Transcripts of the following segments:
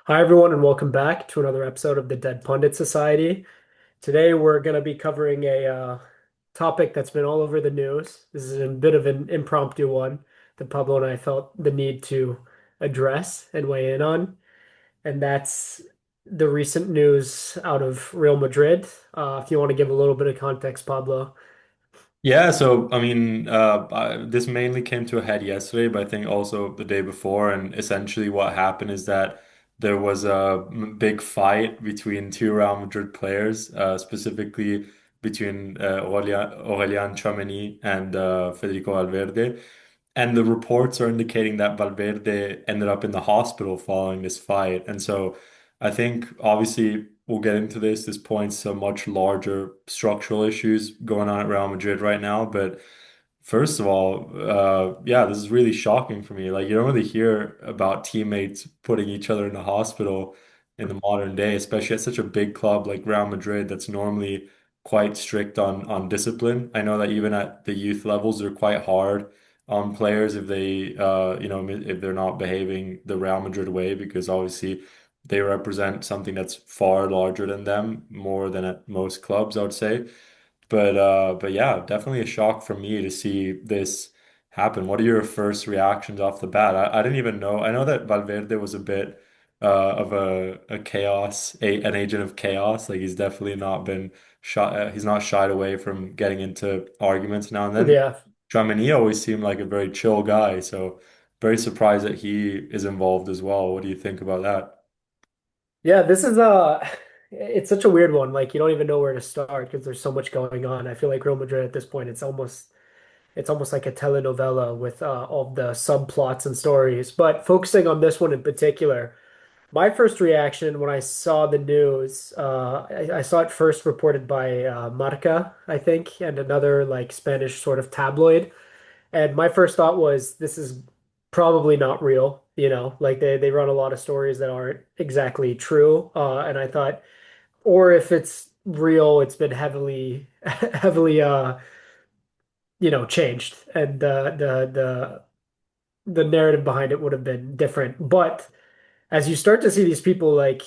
Hi, everyone, and welcome back to another episode of the Dead Pundits Society. Today, we're going to be covering a topic that's been all over the news. This is a bit of an impromptu one that Pablo and I felt the need to address and weigh in on, and that's the recent news out of Real Madrid. If you want to give a little bit of context, Pablo. Yeah, so this mainly came to a head yesterday, but I think also the day before. And essentially, what happened is that there was a big fight between two Real Madrid players, specifically between Aurélien Tchouameni and Federico Valverde. And the reports are indicating that Valverde ended up in the hospital following this fight. And so I think obviously we'll get into this. This points to much larger structural issues going on at Real Madrid right now. But first of all, yeah, this is really shocking for me. Like you don't really hear about teammates putting each other in the hospital in the modern day, especially at such a big club like Real Madrid that's normally quite strict on discipline. I know that even at the youth levels, they're quite hard on players if they if they're not behaving the Real Madrid way, because obviously they represent something that's far larger than them, more than at most clubs, I would say. But yeah, definitely a shock for me to see this happen. What are your first reactions off the bat? I didn't even know. I know that Valverde was a bit of a chaos, an agent of chaos. Like he's definitely not been shy. He's not shied away from getting into arguments now and then. Yeah. Tchouameni always seemed like a very chill guy, so very surprised that he is involved as well. What do you think about that? Yeah, this is it's such a weird one. Like you don't even know where to start because there's so much going on. I feel like Real Madrid at this point, it's almost like a telenovela with all the subplots and stories. But focusing on this one in particular, my first reaction when I saw the news, I saw it first reported by Marca, I think, and another like Spanish sort of tabloid. And my first thought was, this is probably not real. Like they run a lot of stories that aren't exactly true. And I thought, or if it's real, it's been heavily, heavily, changed, and the narrative behind it would have been different. But as you start to see these people like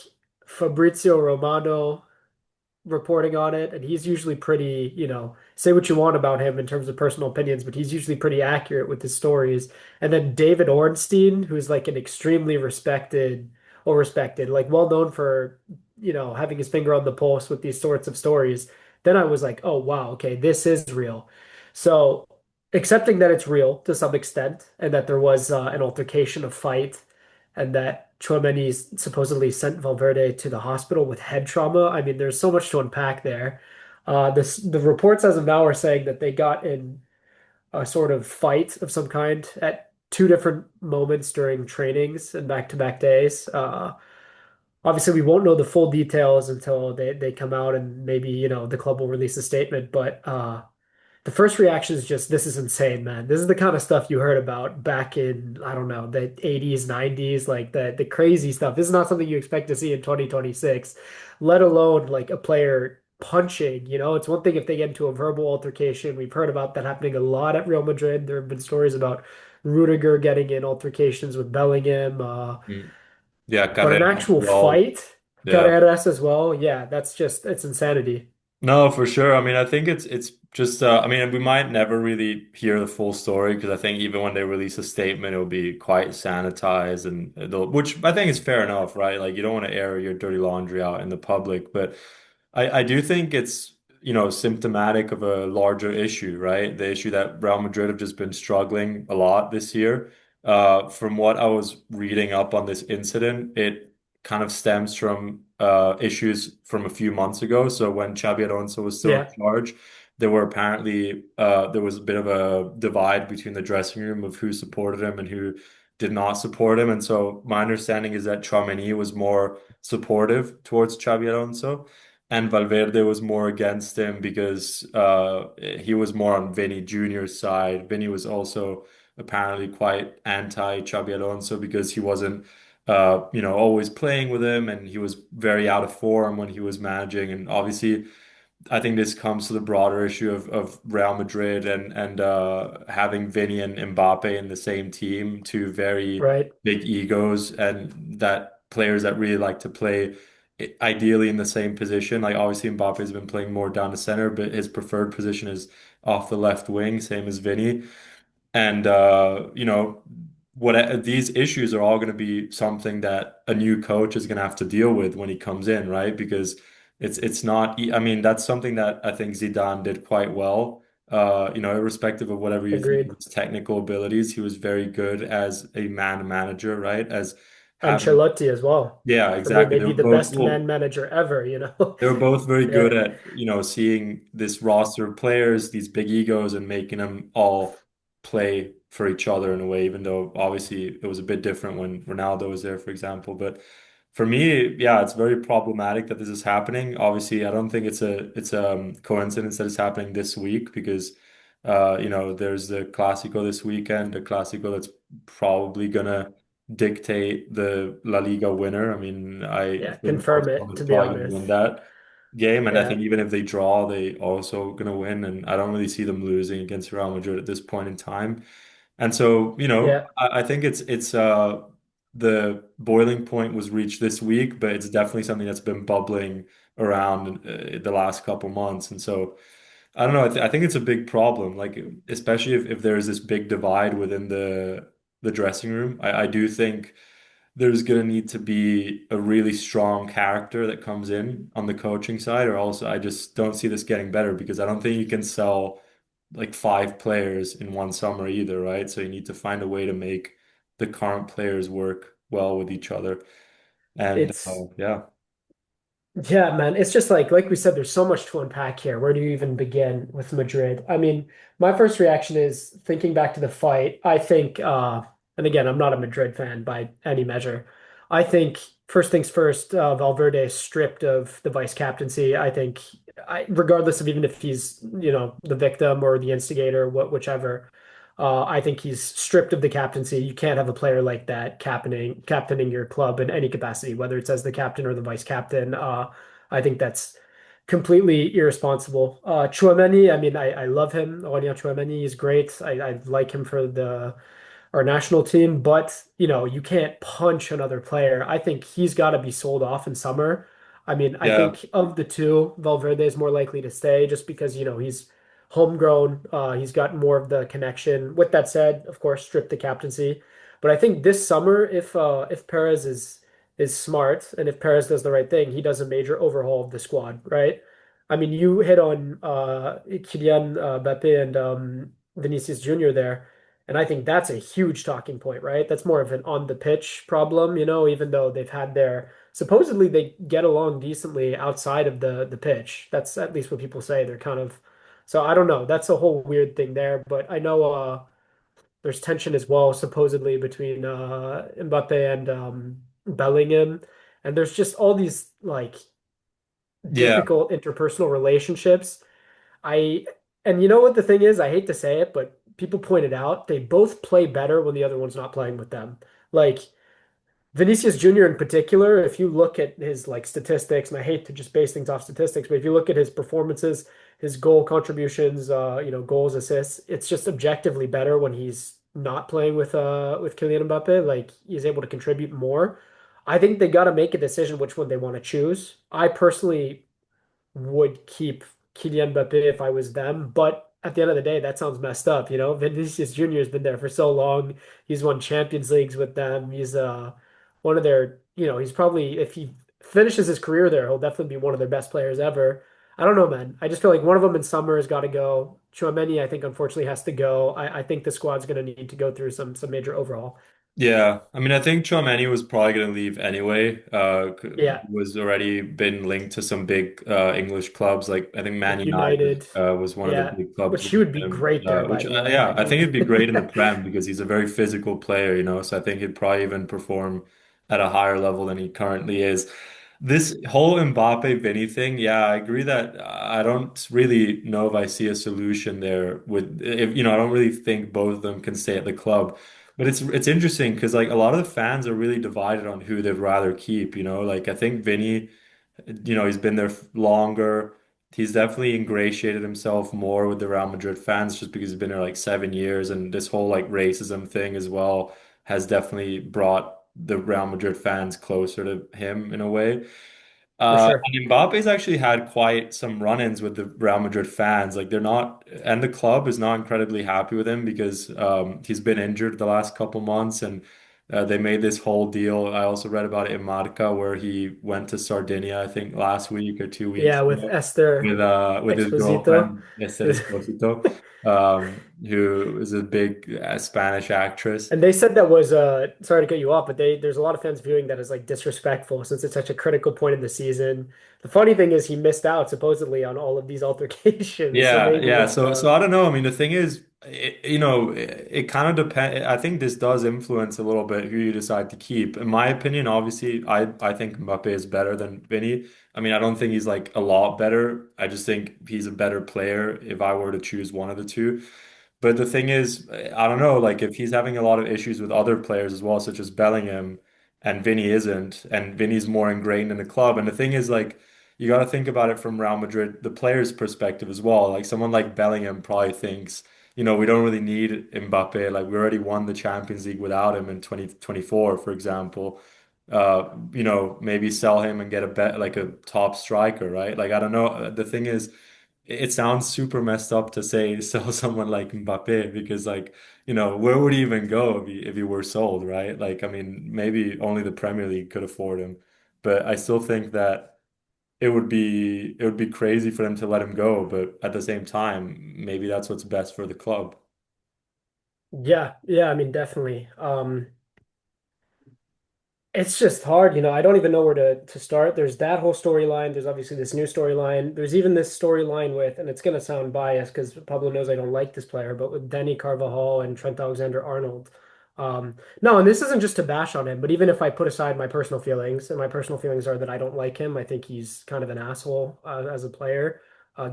Fabrizio Romano reporting on it, and he's usually pretty, say what you want about him in terms of personal opinions, but he's usually pretty accurate with his stories. And then David Ornstein, who's like an extremely respected, like well known for, having his finger on the pulse with these sorts of stories. Then I was like, oh wow, okay, this is real. So accepting that it's real to some extent, and that there was an altercation, a fight, and that Tchouameni supposedly sent Valverde to the hospital with head trauma. I mean, there's so much to unpack there. The reports as of now are saying that they got in a sort of fight of some kind at two different moments during trainings and back-to-back days. Obviously, we won't know the full details until they come out, and maybe, the club will release a statement. But the first reaction is just, this is insane, man. This is the kind of stuff you heard about back in, I don't know, the 80s, 90s, like the crazy stuff. This is not something you expect to see in 2026, let alone like a player punching. It's one thing if they get into a verbal altercation. We've heard about that happening a lot at Real Madrid. There have been stories about Rudiger getting in altercations with Bellingham, Mm. Yeah, but an Carreras as actual well. fight, Yeah. Carreras as well. Yeah, it's insanity. No, for sure. I mean, I think it's just I mean, we might never really hear the full story because I think even when they release a statement, it'll be quite sanitized and which I think is fair enough, right? Like you don't want to air your dirty laundry out in the public, but I do think it's, symptomatic of a larger issue, right? The issue that Real Madrid have just been struggling a lot this year. From what I was reading up on this incident, it kind of stems from issues from a few months ago. So when Xabi Alonso was still in Yeah, charge, there was a bit of a divide between the dressing room of who supported him and who did not support him. And so my understanding is that Tchouameni was more supportive towards Xabi Alonso, and Valverde was more against him because he was more on Vinny Jr.'s side. Vinny was also apparently quite anti Xabi Alonso because he wasn't always playing with him, and he was very out of form when he was managing. And obviously, I think this comes to the broader issue of Real Madrid and having Vinny and Mbappe in the same team, two very right. big egos, and that players that really like to play ideally in the same position. Like obviously Mbappe has been playing more down the center, but his preferred position is off the left wing, same as Vinny. And what these issues are all going to be something that a new coach is going to have to deal with when he comes in, right? Because it's not. I mean, that's something that I think Zidane did quite well. Irrespective of whatever you think Agreed. of his technical abilities, he was very good as a man manager, right? As having, Ancelotti as well. yeah, For me, exactly. They maybe were the both best well. man manager ever, you know? They were both very good Yeah, at, seeing this roster of players, these big egos, and making them all play for each other in a way, even though obviously it was a bit different when Ronaldo was there, for example. But for me, yeah, it's very problematic that this is happening. Obviously, I don't think it's a coincidence that it's happening this week because there's the Clásico this weekend, the Clásico that's probably gonna dictate the La Liga winner. I mean, I yeah, think confirm Barcelona it, is to be probably going to win honest. that game, and I Yeah, think even if they draw, they also going to win. And I don't really see them losing against Real Madrid at this point in time. And so, yeah. I think it's the boiling point was reached this week, but it's definitely something that's been bubbling around the last couple months. And so, I don't know. I think it's a big problem, like especially if there's this big divide within the dressing room. I do think there's going to need to be a really strong character that comes in on the coaching side, or also I just don't see this getting better because I don't think you can sell like five players in one summer either, right? So you need to find a way to make the current players work well with each other. And It's yeah, Yeah, man, it's just like we said, there's so much to unpack here. Where do you even begin with Madrid? I mean, my first reaction is thinking back to the fight. I think, and again, I'm not a Madrid fan by any measure. I think first things first, Valverde is stripped of the vice captaincy. I think, regardless of even if he's, the victim or the instigator, whichever, I think he's stripped of the captaincy. You can't have a player like that captaining your club in any capacity, whether it's as the captain or the vice captain. I think that's completely irresponsible. Tchouameni, I mean, I love him. Aurélien Tchouameni is great. I like him for the our national team, but you can't punch another player. I think he's got to be sold off in summer. I mean, I yeah, think of the two, Valverde is more likely to stay just because, he's homegrown. He's got more of the connection. With that said, of course, strip the captaincy. But I think this summer, if Perez is smart and if Perez does the right thing, he does a major overhaul of the squad, right? I mean, you hit on Kylian Mbappe and Vinicius Jr. there. And I think that's a huge talking point, right? That's more of an on the pitch problem, even though they've had their supposedly they get along decently outside of the pitch. That's at least what people say. They're kind of so I don't know. That's a whole weird thing there, but I know there's tension as well, supposedly between Mbappe and Bellingham. And there's just all these like yeah, difficult interpersonal relationships. I and you know what the thing is? I hate to say it, but people pointed out they both play better when the other one's not playing with them. Like Vinicius Jr. in particular, if you look at his like statistics, and I hate to just base things off statistics, but if you look at his performances, his goal contributions, goals, assists, it's just objectively better when he's not playing with Kylian Mbappe. Like he's able to contribute more. I think they got to make a decision which one they want to choose. I personally would keep Kylian Mbappe if I was them. But at the end of the day, that sounds messed up. Vinicius Jr. has been there for so long. He's won Champions Leagues with them. He's one of their, he's probably if he finishes his career there, he'll definitely be one of their best players ever. I don't know, man. I just feel like one of them in summer has got to go. Chouameni, I think, unfortunately, has to go. I think the squad's going to need to go through some major overhaul. yeah. I mean, I think Tchouameni was probably going to leave anyway. Yeah, Was already been linked to some big English clubs. Like I think Man like United United. was one of the Yeah, big clubs which he with would be him. great there, by Which the way. yeah, I I think mean, it'd be great in the Prem because he's a very physical player. So I think he'd probably even perform at a higher level than he currently is. This whole Mbappe Vinny thing, yeah, I agree that I don't really know if I see a solution there with if I don't really think both of them can stay at the club. But it's interesting because like a lot of the fans are really divided on who they'd rather keep, Like I think Vinny, he's been there longer. He's definitely ingratiated himself more with the Real Madrid fans just because he's been there like 7 years and this whole like racism thing as well has definitely brought the Real Madrid fans closer to him in a way. for sure. And Mbappe's actually had quite some run-ins with the Real Madrid fans. Like they're not, and the club is not incredibly happy with him because he's been injured the last couple months, and they made this whole deal. I also read about it in Marca where he went to Sardinia, I think last week or 2 weeks Yeah, with ago, Esther with his Exposito. girlfriend Esther Esposito, who is a big Spanish actress. And they said that was sorry to cut you off, but there's a lot of fans viewing that as like disrespectful since it's such a critical point in the season. The funny thing is he missed out supposedly on all of these altercations. So Yeah, maybe yeah. it's So I don't know. I mean, the thing is, it kind of depends. I think this does influence a little bit who you decide to keep. In my opinion, obviously, I think Mbappe is better than Vinny. I mean, I don't think he's like a lot better. I just think he's a better player if I were to choose one of the two. But the thing is, I don't know, like if he's having a lot of issues with other players as well, such as Bellingham, and Vinny isn't, and Vinny's more ingrained in the club. And the thing is, like, you got to think about it from Real Madrid, the player's perspective as well. Like someone like Bellingham probably thinks, we don't really need Mbappe. Like we already won the Champions League without him in 2024, for example. Maybe sell him and get a bet like a top striker, right? Like I don't know. The thing is, it sounds super messed up to say sell someone like Mbappe because like, where would he even go if he were sold, right? Like I mean, maybe only the Premier League could afford him. But I still think that it would be crazy for them to let him go, but at the same time, maybe that's what's best for the club. yeah, yeah, I mean definitely. It's just hard, I don't even know where to start. There's that whole storyline. There's obviously this new storyline. There's even this storyline with, and it's going to sound biased because Pablo knows I don't like this player, but with Denny Carvajal and Trent Alexander-Arnold. No, and this isn't just to bash on him, but even if I put aside my personal feelings, and my personal feelings are that I don't like him, I think he's kind of an asshole as a player.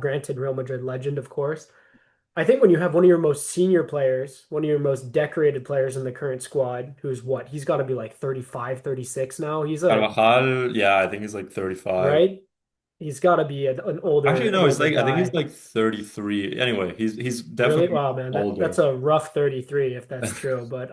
Granted, Real Madrid legend, of course. I think when you have one of your most senior players, one of your most decorated players in the current squad, who's what? He's got to be like 35, 36 now. He's a, Carvajal, yeah, I think he's like 35. right? He's got to be Actually, an no, older I think he's guy. like 33. Anyway, he's Really? definitely Wow, man, that's older. a rough 33 if that's true. But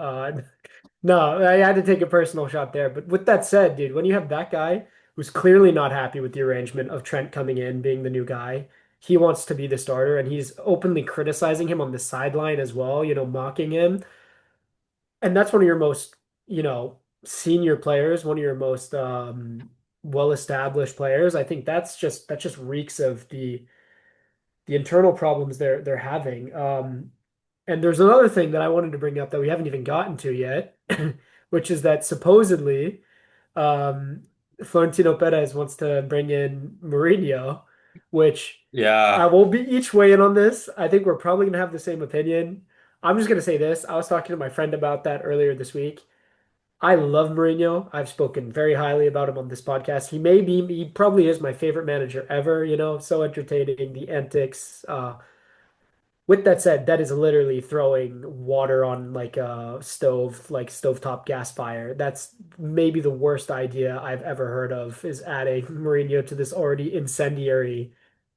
no, I had to take a personal shot there. But with that said, dude, when you have that guy who's clearly not happy with the arrangement of Trent coming in, being the new guy, he wants to be the starter, and he's openly criticizing him on the sideline as well, mocking him. And that's one of your most, senior players, one of your most well-established players. I think that just reeks of the internal problems they're having. And there's another thing that I wanted to bring up that we haven't even gotten to yet, which is that supposedly um, Florentino Perez wants to bring in Mourinho, which I Yeah, will be each way in on this. I think we're probably gonna have the same opinion. I'm just gonna say this. I was talking to my friend about that earlier this week. I love Mourinho. I've spoken very highly about him on this podcast. He probably is my favorite manager ever, so entertaining, the antics. With that said, that is literally throwing water on like a stove, like stovetop gas fire. That's maybe the worst idea I've ever heard of is adding Mourinho to this already incendiary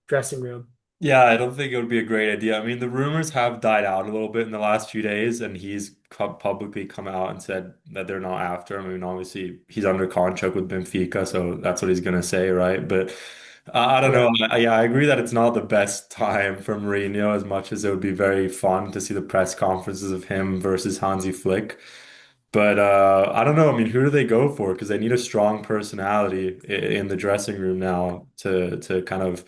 dressing room. yeah, I don't think it would be a great idea. I mean, the rumors have died out a little bit in the last few days, and he's publicly come out and said that they're not after him. I mean, obviously, he's under contract with Benfica, so that's what he's gonna say, right? But I don't know. Yeah. Yeah, I agree that it's not the best time for Mourinho, as much as it would be very fun to see the press conferences of him versus Hansi Flick. But I don't know. I mean, who do they go for? Because they need a strong personality in the dressing room now to kind of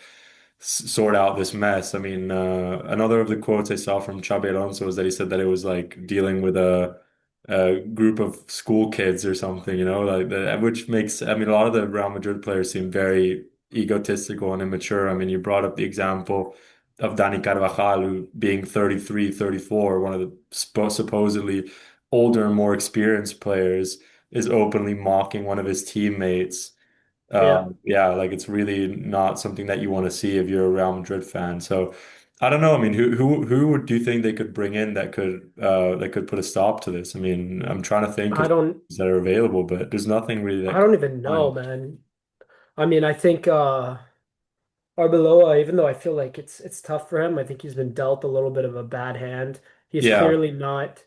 sort out this mess. I mean, another of the quotes I saw from Xabi Alonso was that he said that it was like dealing with a group of school kids or something, like which makes, I mean, a lot of the Real Madrid players seem very egotistical and immature. I mean, you brought up the example of Dani Carvajal, who being 33, 34, one of the supposedly older and more experienced players, is openly mocking one of his teammates. Yeah. Yeah, like it's really not something that you want to see if you're a Real Madrid fan. So I don't know. I mean, do you think they could bring in that could put a stop to this? I mean, I'm trying to think I of don't things that are available, but there's nothing really I that don't comes even to know, mind. man. I mean, I think Arbeloa, even though I feel like it's tough for him, I think he's been dealt a little bit of a bad hand. He's Yeah. clearly not.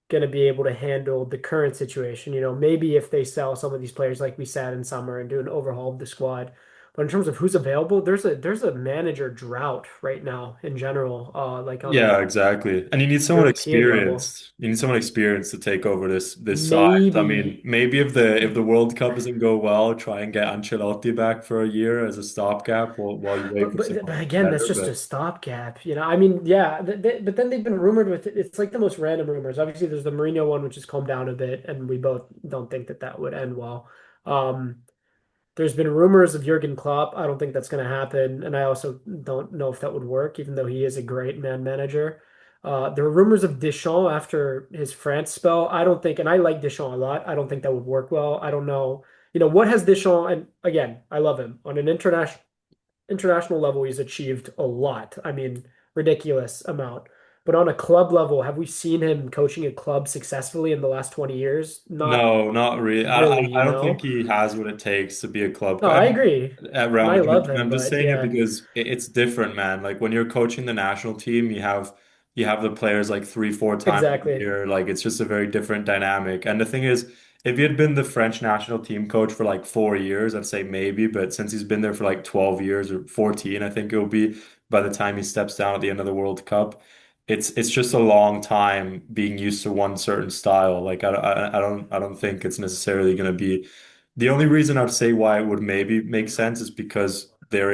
going to be able to handle the current situation. Maybe if they sell some of these players, like we said in summer, and do an overhaul of the squad. But in terms of who's available, there's a manager drought right now in general, like on a Yeah, exactly. And you need someone European level. experienced. You need someone experienced to take over this side. I mean, Maybe, maybe if the World Cup doesn't go well, try and get Ancelotti back for a year as a stopgap while you wait but for but but someone again, that's better. just a But stopgap. I mean, yeah. But then they've been rumored with it. It's like the most random rumors. Obviously, there's the Mourinho one, which has calmed down a bit, and we both don't think that that would end well. Um, There's been rumors of Jurgen Klopp. I don't think that's going to happen, and I also don't know if that would work, even though he is a great man manager. There were rumors of Deschamps after his France spell. I don't think, and I like Deschamps a lot. I don't think that would work well. I don't know. What has Deschamps, and again, I love him on an international level. He's achieved a lot. I mean, ridiculous amount. But on a club level, have we seen him coaching a club successfully in the last 20 years? Not no, not really. really, I don't think he has what it takes to be a club No, coach. I agree. At And Real I love Madrid. him, I'm just but saying it yeah, because it's different, man. Like when you're coaching the national team, you have the players like 3, 4 times a exactly. year. Like it's just a very different dynamic. And the thing is, if he had been the French national team coach for like 4 years, I'd say maybe. But since he's been there for like 12 years or 14, I think it will be by the time he steps down at the end of the World Cup. It's just a long time being used to one certain style. Like I don't think it's necessarily going to be the only reason I'd say why it would maybe make sense is because there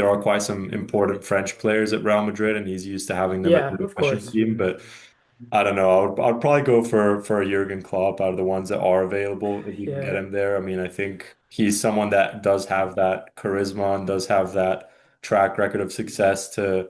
are quite some important French players at Real Madrid, and he's used to having them at Yeah, the of national course. team. But I don't know. I'd probably go for a Jurgen Klopp out of the ones that are available if you can get Yeah, him there. I mean, I think he's someone that does have that charisma and does have that track record of success to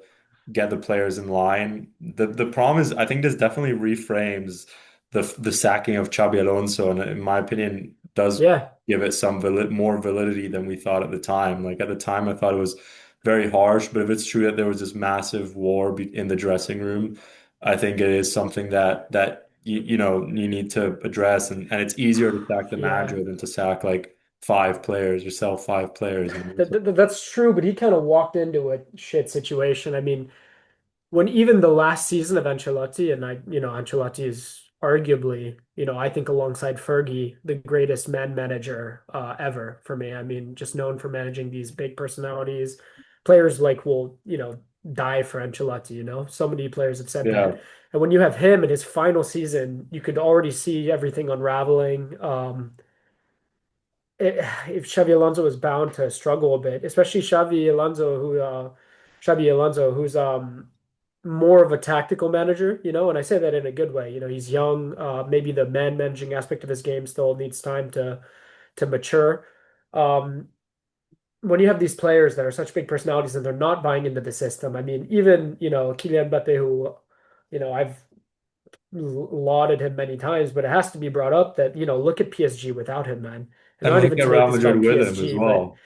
get the players in line. The problem is, I think this definitely reframes the sacking of Xabi Alonso, and in my opinion, does yeah, give it some more validity than we thought at the time. Like at the time, I thought it was very harsh, but if it's true that there was this massive war in the dressing room, I think it is something that you need to address, and it's easier to sack the yeah. manager than to sack like 5 players or sell 5 players. So, That's true, but he kind of walked into a shit situation. I mean, when even the last season of Ancelotti, and Ancelotti is arguably, I think alongside Fergie, the greatest man manager ever for me. I mean, just known for managing these big personalities. Players like will, die for Ancelotti, So many players have said that. yeah, And when you have him in his final season, you could already see everything unraveling. If Xavi Alonso was bound to struggle a bit, especially Xavi Alonso, who's more of a tactical manager, and I say that in a good way. He's young. Maybe the man managing aspect of his game still needs time to mature. Um, when you have these players that are such big personalities and they're not buying into the system, I mean, even Kylian Mbappe, who I've lauded him many times, but it has to be brought up that look at PSG without him, man. And and not look even at to make Real this Madrid about with him as PSG, but well.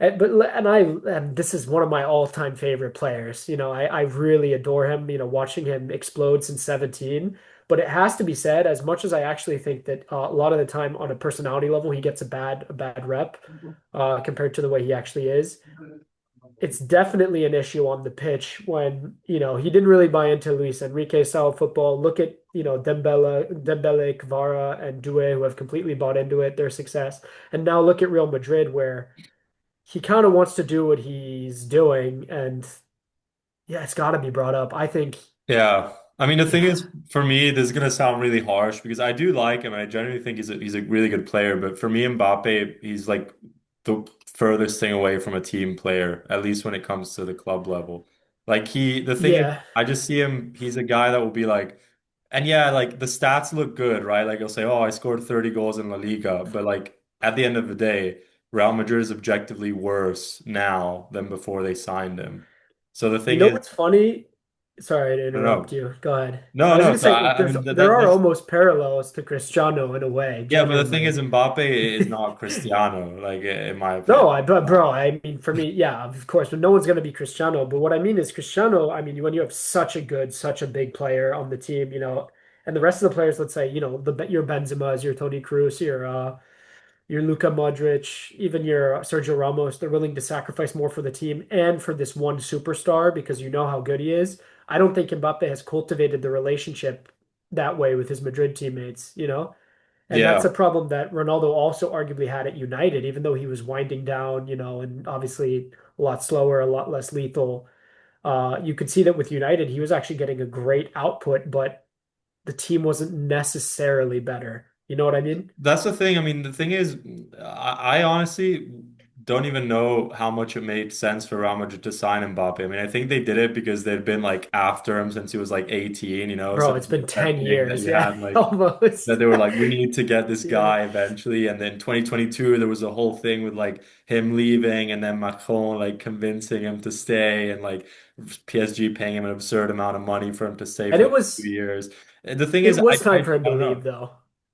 and this is one of my all-time favorite players. I really adore him, watching him explode since 17. But it has to be said, as much as I actually think that a lot of the time on a personality level, he gets a bad rep compared to the way he actually is. It's definitely an issue on the pitch when, he didn't really buy into Luis Enrique style football. Look at, Dembele, Kvara, and Doué, who have completely bought into it, their success. And now look at Real Madrid, where he kind of wants to do what he's doing, and yeah, it's got to be brought up. I think, Yeah. I mean, the thing yeah, is, for me, this is gonna sound really harsh because I do like him and I genuinely think he's a really good player. But for me, Mbappe, he's like the furthest thing away from a team player, at least when it comes to the club level. Like the thing is, yeah. I just see him, he's a guy that will be like, and yeah, like the stats look good, right? Like he'll say, oh, I scored 30 goals in La Liga. But like at the end of the day, Real Madrid is objectively worse now than before they signed him. So the You thing know is, what's funny? Sorry to I don't interrupt know. you. Go ahead. I No, was no. gonna So say, like, I mean there are that's almost parallels to Cristiano in a way, yeah, but the thing is, genuinely. Mbappe is not Cristiano, like in my No, opinion. but bro, I mean, for me, yeah, of course, but no one's gonna be Cristiano. But what I mean is Cristiano. I mean, when you have such a big player on the team, and the rest of the players, let's say, your Benzema's, your Toni Kroos, your Luka Modric, even your Sergio Ramos, they're willing to sacrifice more for the team and for this one superstar because you know how good he is. I don't think Mbappe has cultivated the relationship that way with his Madrid teammates, you know? And that's Yeah. a problem that Ronaldo also arguably had at United, even though he was winding down, and obviously a lot slower, a lot less lethal. You could see that with United, he was actually getting a great output, but the team wasn't necessarily better. You know what I mean? That's the thing. I mean, the thing is, I honestly don't even know how much it made sense for Real Madrid to sign Mbappe. I mean, I think they did it because they've been like after him since he was like 18, So Bro, it's been that 10 thing that years. you Yeah, had like that almost. they were like, we need to get this Yeah. guy eventually. And then 2022, there was a whole thing with like him leaving and then Macron like convincing him to stay and like PSG paying him an absurd amount of money for him to stay And for it like two was years. And the thing it is, was time I for him to don't leave know. though.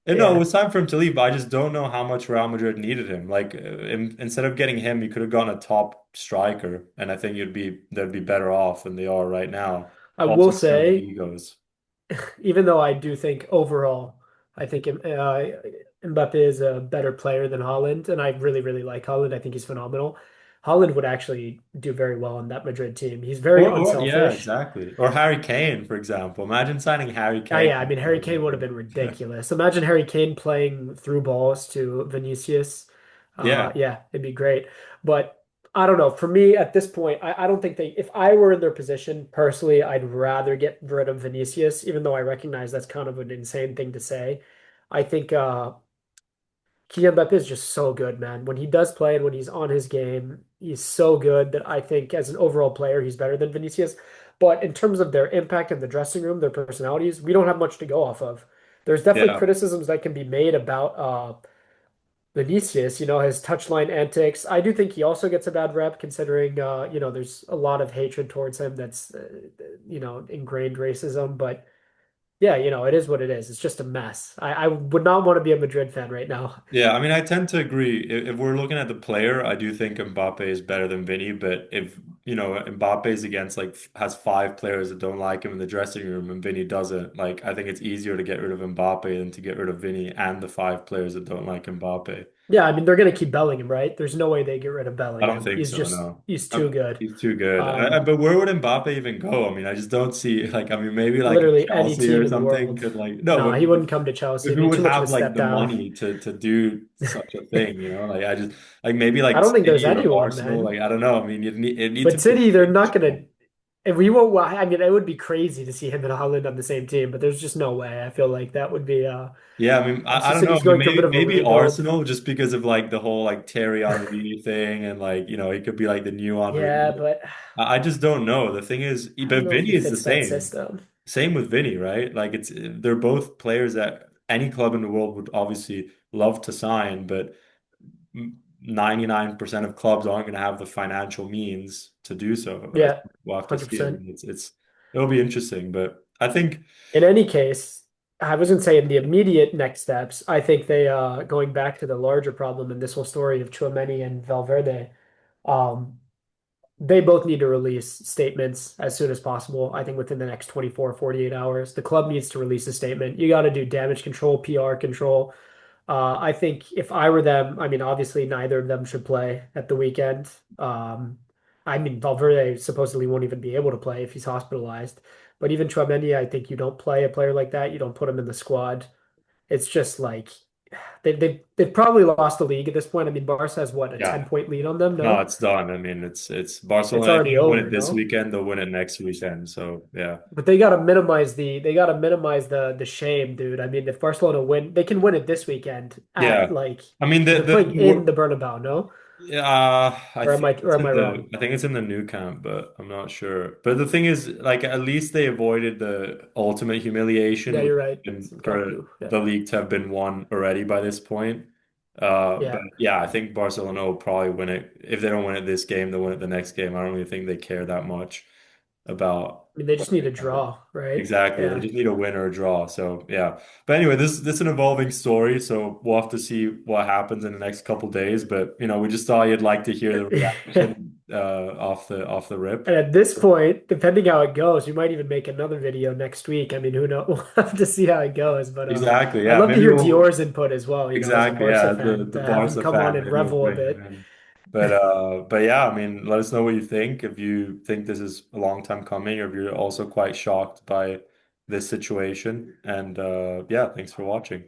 And no, it Yeah. was time for him to leave, but I just don't know how much Real Madrid needed him. Like, instead of getting him, you could have gone a top striker, and I think they'd be better off than they are right now. I will Also, because of say, egos. even though I do think overall, I think Mbappe is a better player than Holland, and I really, really like Holland. I think he's phenomenal. Holland would actually do very well on that Madrid team. He's very Or yeah, unselfish. exactly. Or Harry Kane, for example. Imagine signing Harry Oh Kane. yeah, I mean Harry Kane would have been ridiculous. Imagine Harry Kane playing through balls to Vinicius. Yeah, Yeah, it'd be great. But I don't know. For me at this point, I don't think if I were in their position personally, I'd rather get rid of Vinicius, even though I recognize that's kind of an insane thing to say. I think Kylian Mbappe is just so good, man. When he does play and when he's on his game, he's so good that I think as an overall player, he's better than Vinicius. But in terms of their impact in the dressing room, their personalities, we don't have much to go off of. There's definitely yeah. criticisms that can be made about Vinicius, his touchline antics. I do think he also gets a bad rep considering, there's a lot of hatred towards him that's, ingrained racism. But yeah, it is what it is. It's just a mess. I would not want to be a Madrid fan right now. Yeah, I mean, I tend to agree. If we're looking at the player, I do think Mbappe is better than Vinny. But if, Mbappe is against like has five players that don't like him in the dressing room and Vinny doesn't, like I think it's easier to get rid of Mbappe than to get rid of Vinny and the five players that don't like Mbappe. Yeah, I mean they're gonna keep Bellingham, right? There's no way they get rid of I don't Bellingham. think He's so, just no. he's too good. He's too good. Um, But where would Mbappe even go? I mean, I just don't see like I mean maybe like Literally any Chelsea team or in the something world. could like no, No, he wouldn't come to but Chelsea. It'd who be would too much of have a like step the down. money to do such a thing, Like I just like maybe I like don't think there's City or anyone, Arsenal, man. like I don't know. I mean, it need to But be City, they're not gonna. professional. And we won't. I mean, it would be crazy to see him and Holland on the same team, but there's just no way. I feel like that would be. Yeah, I mean, I Also, don't know. I City's mean, going through a bit of a maybe rebuild. Arsenal just because of like the whole like Terry Henry thing and like he could be like the new Henry. Yeah, but I just don't know. The thing is, I don't but know if Vinny he is the fits that same. system. Same with Vinny, right? Like they're both players that any club in the world would obviously love to sign, but 99% of clubs aren't going to have the financial means to do so. I Yeah, think we'll have to see. I 100%. mean, it'll be interesting, but I think In any case, I was gonna say in the immediate next steps, I think they going back to the larger problem in this whole story of Tchouameni and Valverde, um, they both need to release statements as soon as possible. I think within the next 24, 48 hours. The club needs to release a statement. You got to do damage control, PR control. I think if I were them, I mean, obviously neither of them should play at the weekend. I mean, Valverde supposedly won't even be able to play if he's hospitalized. But even Tchouameni, I think you don't play a player like that. You don't put him in the squad. It's just like they've probably lost the league at this point. I mean, Barca has what, a yeah, 10-point lead on them? no, No, it's done. I mean, it's it's Barcelona. If they already don't win it over. this No, weekend, they'll win it next weekend. So yeah, but they gotta minimize the shame, dude. I mean, if Barcelona win, they can win it this weekend at yeah. like I mean, because they're playing in the Bernabeu. No, yeah, or am I wrong? I think it's in the new camp, but I'm not sure. But the thing is, like, at least they avoided the ultimate humiliation, Yeah, which you're has right. It's been in Camp for Nou. Yeah, the league to have been won already by this point. But yeah. yeah, I think Barcelona will probably win it. If they don't win it this game, they'll win it the next game. I don't really think they care that much about I mean, they just whether need they a have it. draw, right? Exactly. They Yeah. just need a win or a draw. So yeah. But anyway, this is an evolving story. So we'll have to see what happens in the next couple days. But we just thought you'd like to hear the reaction off the rip. And at this point, depending how it goes, we might even make another video next week. I mean, who knows? We'll have to see how it goes. But Exactly. I'd Yeah. love to Maybe hear we'll Dior's input as well, as a exactly. Barca Yeah. fan, The to have him Barca come on fan. and Maybe we'll revel a bring him bit. in. But yeah, I mean, let us know what you think. If you think this is a long time coming, or if you're also quite shocked by this situation. And yeah, thanks for watching.